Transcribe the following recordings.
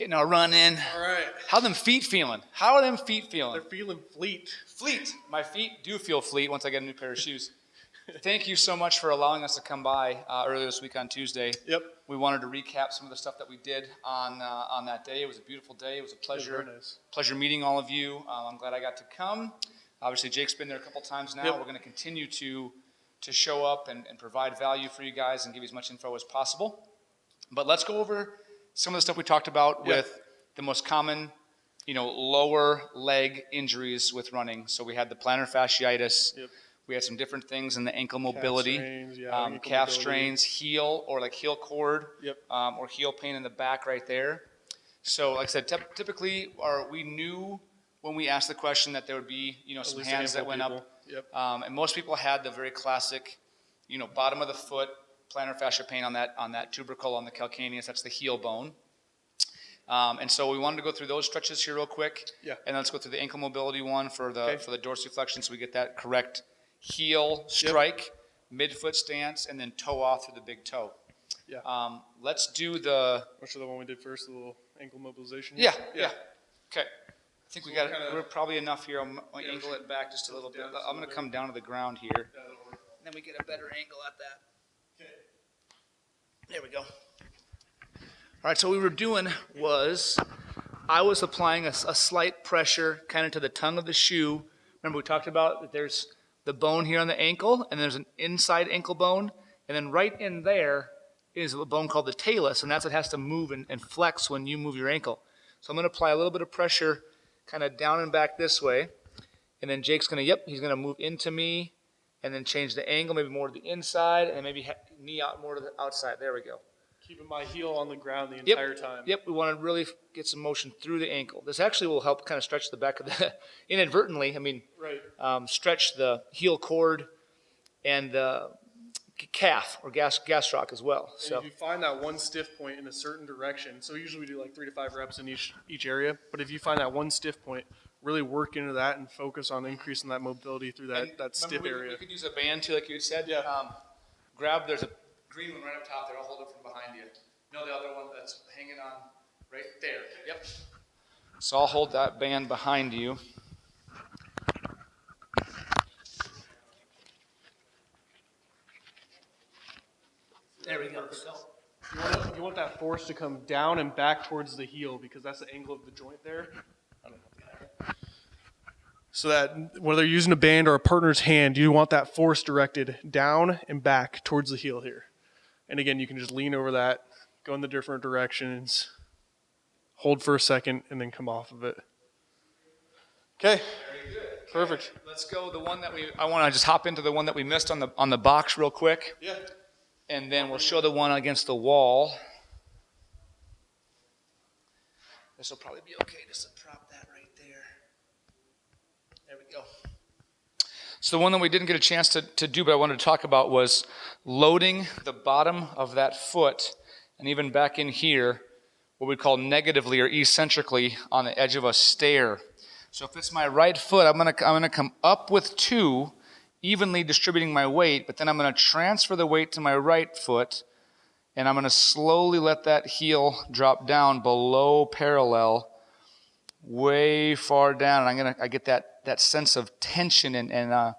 Getting our run in. All right. How them feet feeling? How are them feet feeling? They're feeling fleet. Fleet. My feet do feel fleet once I get a new pair of shoes. Thank you so much for allowing us to come by earlier this week on Tuesday. Yep. We wanted to recap some of the stuff that we did on that day. It was a beautiful day. It was a pleasure. Very nice. Pleasure meeting all of you. I'm glad I got to come. Obviously, Jake's been there a couple times now. Yep. We're going to continue to show up and provide value for you guys and give you as much info as possible. But let's go over some of the stuff we talked about with the most common, lower leg injuries with running. So we had the plantar fasciitis. Yep. We had some different things in the ankle mobility, Calf strains, heel or like heel cord, or heel pain in the back right there. So like I said, typically we knew when we asked the question that there would be, some hands that went up. Yep. And most people had the very classic, bottom of the foot, plantar fascia pain on that tubercle on the calcaneus. That's the heel bone. And so we wanted to go through those stretches here real quick. Yeah. And let's go through the ankle mobility one for the dorsiflexion, so we get that correct heel strike, midfoot stance, and then toe off through the big toe. Yeah. Let's do the. Which is the one we did first, the little ankle mobilization. Yeah. Okay. I think we're probably enough here. I'll angle it back just a little bit. I'm going to come down to the ground here. And then we get a better angle at that. Okay. There we go. All right, so what we were doing was I was applying a slight pressure kind of to the tongue of the shoe. Remember we talked about that there's the bone here on the ankle, and there's an inside ankle bone, and then right in there is a bone called the talus, and that's what has to move and flex when you move your ankle. So I'm going to apply a little bit of pressure kind of down and back this way, and then Jake's going to, he's going to move into me, and then change the angle, maybe more to the inside, and then maybe knee out more to the outside. There we go. Keeping my heel on the ground the entire time. Yep, we want to really get some motion through the ankle. This actually will help kind of stretch the back of the, inadvertently, stretch the heel cord and the calf or gastroc as well. And if you find that one stiff point in a certain direction, so usually we do like 3 to 5 reps in each area, but if you find that one stiff point, really work into that and focus on increasing that mobility through that stiff area. You could use a band too, like you said. Yeah. There's a green one right up top there. I'll hold it from behind you. No, the other one that's hanging on right there. Yep. So I'll hold that band behind you. There we go. You want that force to come down and back towards the heel because that's the angle of the joint there. So that whether you're using a band or a partner's hand, you want that force directed down and back towards the heel here. And again, you can just lean over that, go in the different directions, hold for a second, and then come off of it. Okay. Very good. Perfect. Let's go the one that I want to just hop into the one that we missed on the box real quick. Yeah. And then we'll show the one against the wall. This will probably be okay just to prop that right there. There we go. So the one that we didn't get a chance to do, but I wanted to talk about was loading the bottom of that foot and even back in here, what we call negatively or eccentrically on the edge of a stair. So if it's my right foot, I'm gonna come up with 2, evenly distributing my weight, but then I'm gonna transfer the weight to my right foot, and I'm gonna slowly let that heel drop down below parallel, way far down, and I get that sense of tension, and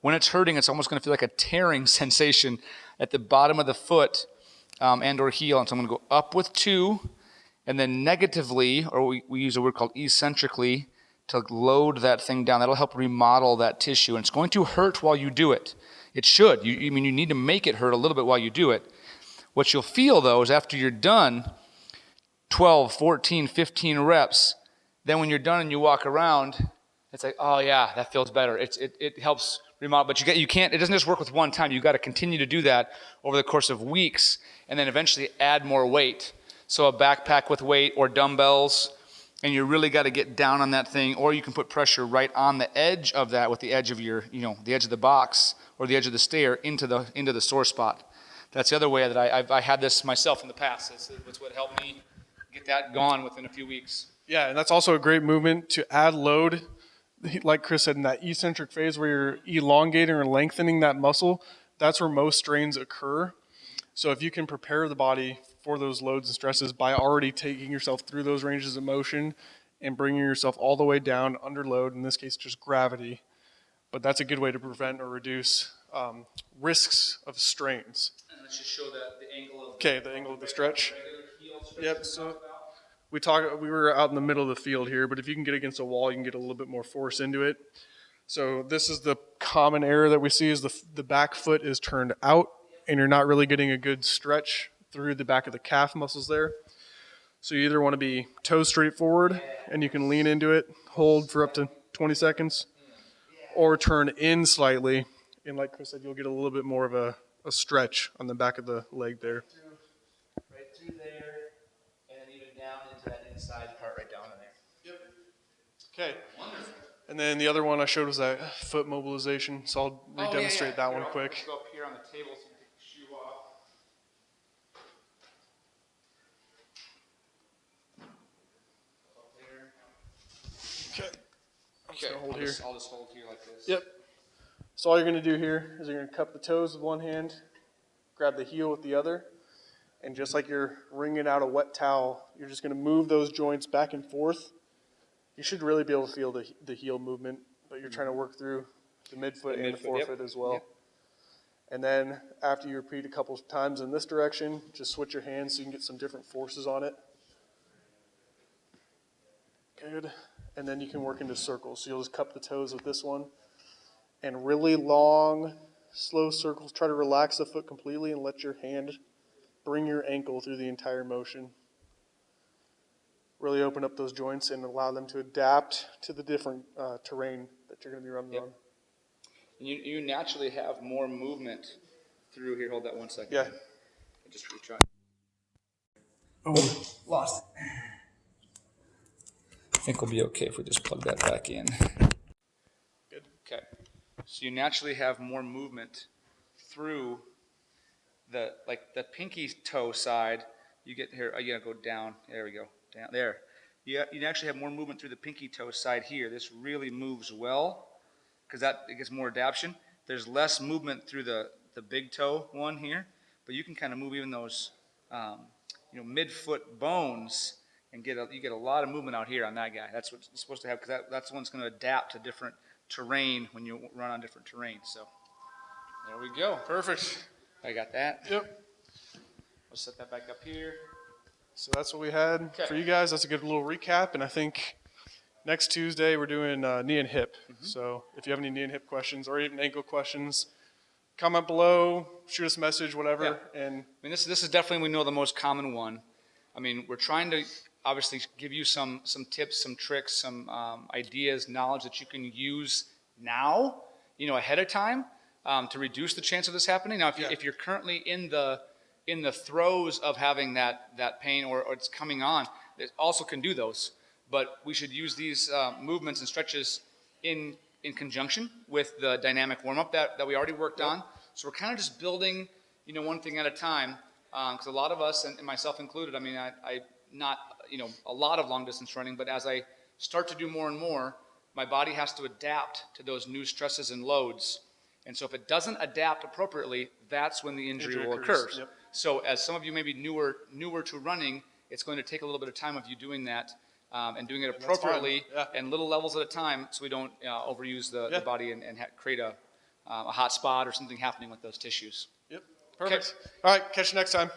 when it's hurting, it's almost going to feel like a tearing sensation at the bottom of the foot and or heel. And so I'm going to go up with 2, and then negatively, or we use a word called eccentrically, to load that thing down. That'll help remodel that tissue, and it's going to hurt while you do it. It should. You need to make it hurt a little bit while you do it. What you'll feel, though, is after you're done 12, 14, 15 reps, then when you're done and you walk around, it's like, oh yeah, that feels better. It helps remodel, but you can't. It doesn't just work with one time. You've got to continue to do that over the course of weeks, and then eventually add more weight. So a backpack with weight or dumbbells, and you really got to get down on that thing. Or you can put pressure right on the edge of that with the edge of your, the edge of the box or the edge of the stair into the sore spot. That's the other way that I had this myself in the past. That's what helped me get that gone within a few weeks. Yeah, and that's also a great movement to add load. Like Chris said, in that eccentric phase where you're elongating or lengthening that muscle, that's where most strains occur. So if you can prepare the body for those loads and stresses by already taking yourself through those ranges of motion and bringing yourself all the way down under load, in this case just gravity. But that's a good way to prevent or reduce risks of strains. And let's just show the angle of the angle of the stretch. regular heel stretch. Yep, so we were out in the middle of the field here, but if you can get against a wall, you can get a little bit more force into it. So this is the common error that we see is the back foot is turned out and you're not really getting a good stretch through the back of the calf muscles there. So you either want to be toes straight forward and you can lean into it, hold for up to 20 seconds, or turn in slightly. And like Chris said, you'll get a little bit more of a stretch on the back of the leg there. Right through there, and then even down into that inside part right down in there. Yep. Okay. Wonderful. And then the other one I showed was that foot mobilization. So I'll re-demonstrate that one quick. Let's go up here on the table so you can take the shoe off. Up there. Okay. I'm just gonna hold here. I'll just hold here like this. Yep. So all you're going to do here is you're going to cup the toes with one hand, grab the heel with the other, and just like you're wringing out a wet towel, you're just going to move those joints back and forth. You should really be able to feel the heel movement, but you're trying to work through the midfoot and the forefoot as well. Yep. And then after you repeat a couple of times in this direction, just switch your hands so you can get some different forces on it. Good. And then you can work into circles. So you'll just cup the toes with this one. And really long, slow circles. Try to relax the foot completely and let your hand bring your ankle through the entire motion. Really open up those joints and allow them to adapt to the different terrain that you're going to be running on. And you naturally have more movement through here. Hold that 1 second. Yeah. Just retry. Oh, Lost it. I think we'll be okay if we just plug that back in. good. Okay. So you naturally have more movement through the pinky toe side. You get here, you gotta go down. There we go. Down there. You actually have more movement through the pinky toe side here. This really moves well because it gets more adaptation. There's less movement through the big toe one here, but you can kind of move even those mid-foot bones and you get a lot of movement out here on that guy. That's what it's supposed to have because that's the one that's going to adapt to different terrain when you run on different terrain. So there we go. Perfect. I got that. Yep. We'll set that back up here. So that's what we had for you guys. That's a good little recap. And I think next Tuesday we're doing knee and hip. Mm-hmm. So if you have any knee and hip questions or even ankle questions, comment below, shoot us a message, whatever. Yeah. And I mean, this is definitely, we know, the most common one. I mean, we're trying to obviously give you some tips, some tricks, some ideas, knowledge that you can use now, ahead of time to reduce the chance of this happening. Now, if you're currently in the throes of having that pain or it's coming on, it also can do those. But we should use these movements and stretches in conjunction with the dynamic warm-up that we already worked on. So we're kind of just building, one thing at a time. Because a lot of us, and myself included, I mean, I not, a lot of long distance running, but as I start to do more and more, my body has to adapt to those new stresses and loads. And so if it doesn't adapt appropriately, that's when the injury will occur. Yep. So as some of you may be newer to running, it's going to take a little bit of time of you doing that and doing it appropriately and little levels at a time so we don't overuse the body and create a hot spot or something happening with those tissues. Yep. Perfect. Okay. All right. Catch you next time.